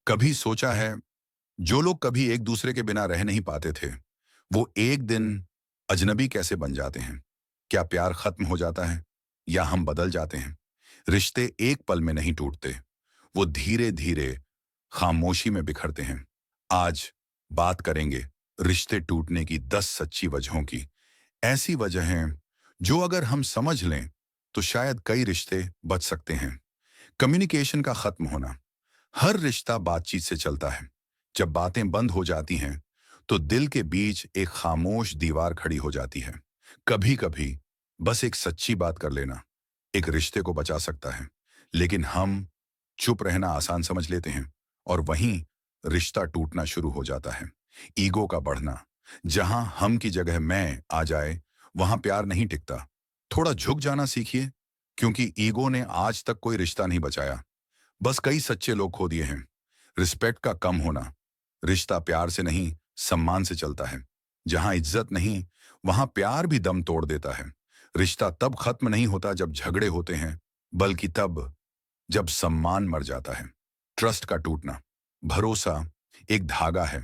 कभी सोचा है, जो लोग कभी एक दूसरे के बिना रह नहीं पाते थे, वो एक दिन अजनबी कैसे बन जाते हैं? क्या प्यार खत्म हो जाता है या हम बदल जाते हैं? रिश्ते एक पल में नहीं टूटते, वो धीरे धीरे खामोशी में बिखरते हैं। आज बात करेंगे रिश्ते टूटने की 10 सच्ची वजहों की। ऐसी वजहें जो अगर हम समझ लें तो शायद कई रिश्ते बच सकते हैं। कम्युनिकेशन का खत्म होना। हर रिश्ता बातचीत से चलता है। जब बातें बंद हो जाती हैं तो दिल के बीच एक खामोश दीवार खड़ी हो जाती है। कभी कभी बस एक सच्ची बात कर लेना एक रिश्ते को बचा सकता है, लेकिन हम चुप रहना आसान समझ लेते हैं और वहीं रिश्ता टूटना शुरू हो जाता है। ईगो का बढ़ना। जहां हम की जगह मैं आ जाए वहां प्यार नहीं टिकता। थोड़ा झुक जाना सीखिए, क्योंकि ईगो ने आज तक कोई रिश्ता नहीं बचाया, बस कई सच्चे लोग खो दिए हैं। रिस्पेक्ट का कम होना। रिश्ता प्यार से नहीं, सम्मान से चलता है। जहां इज्जत नहीं, वहां प्यार भी दम तोड़ देता है। रिश्ता तब खत्म नहीं होता जब झगड़े होते हैं, बल्कि तब जब सम्मान मर जाता है। ट्रस्ट का टूटना। भरोसा एक धागा है,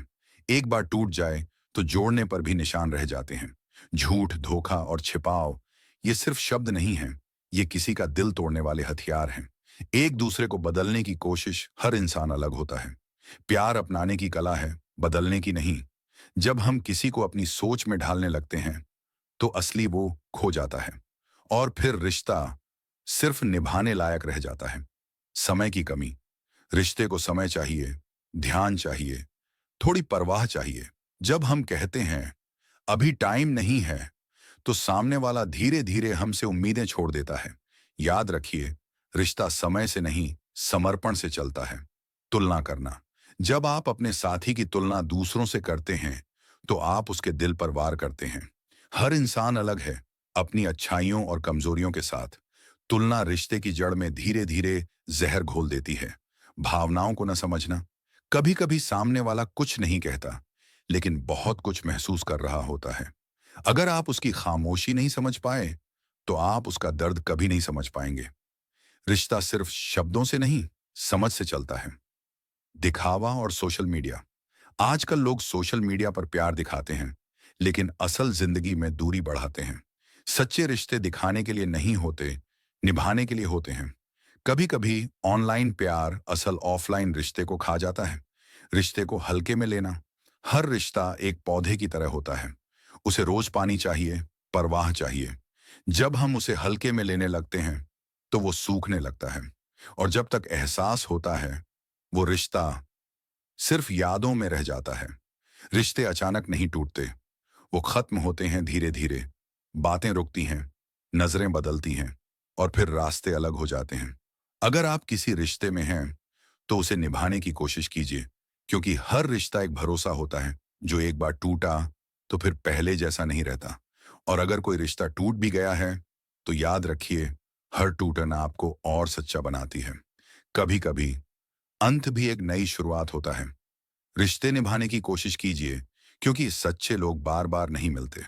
एक बार टूट जाए तो जोड़ने पर भी निशान रह जाते हैं। झूठ, धोखा और छिपाव ये सिर्फ शब्द नहीं हैं, ये किसी का दिल तोड़ने वाले हथियार हैं। एक दूसरे को बदलने की कोशिश। हर इंसान अलग होता है। प्यार अपनाने की कला है, बदलने की नहीं। जब हम किसी को अपनी सोच में ढालने लगते हैं तो असली वो खो जाता है और फिर रिश्ता सिर्फ निभाने लायक रह जाता है। समय की कमी। रिश्ते को समय चाहिए, ध्यान चाहिए, थोड़ी परवाह चाहिए। जब हम कहते हैं अभी टाइम नहीं है, तो सामने वाला धीरे धीरे हमसे उम्मीदें छोड़ देता है। याद रखिए, रिश्ता समय से नहीं, समर्पण से चलता है। तुलना करना। जब आप अपने साथी की तुलना दूसरों से करते हैं तो आप उसके दिल पर वार करते हैं। हर इंसान अलग है, अपनी अच्छाइयों और कमजोरियों के साथ। तुलना रिश्ते की जड़ में धीरे धीरे जहर घोल देती है। भावनाओं को न समझना। कभी कभी सामने वाला कुछ नहीं कहता, लेकिन बहुत कुछ महसूस कर रहा होता है। अगर आप उसकी खामोशी नहीं समझ पाए तो आप उसका दर्द कभी नहीं समझ पाएंगे। रिश्ता सिर्फ शब्दों से नहीं, समझ से चलता है। दिखावा और सोशल मीडिया। आजकल लोग सोशल मीडिया पर प्यार दिखाते हैं, लेकिन असल जिंदगी में दूरी बढ़ाते हैं। सच्चे रिश्ते दिखाने के लिए नहीं होते, निभाने के लिए होते हैं। कभी कभी ऑनलाइन प्यार असल ऑफलाइन रिश्ते को खा जाता है। रिश्ते को हल्के में लेना। हर रिश्ता एक पौधे की तरह होता है। उसे रोज पानी चाहिए, परवाह चाहिए। जब हम उसे हल्के में लेने लगते हैं तो वो सूखने लगता है, और जब तक एहसास होता है वो रिश्ता सिर्फ यादों में रह जाता है। रिश्ते अचानक नहीं टूटते, वो खत्म होते हैं धीरे धीरे। बातें रुकती हैं, नजरें बदलती हैं और फिर रास्ते अलग हो जाते हैं। अगर आप किसी रिश्ते में हैं तो उसे निभाने की कोशिश कीजिए, क्योंकि हर रिश्ता एक भरोसा होता है जो एक बार टूटा तो फिर पहले जैसा नहीं रहता। और अगर कोई रिश्ता टूट भी गया है तो याद रखिए, हर टूटन आपको और सच्चा बनाती है। कभी कभी अंत भी एक नई शुरुआत होता है। रिश्ते निभाने की कोशिश कीजिए, क्योंकि सच्चे लोग बार बार नहीं मिलते।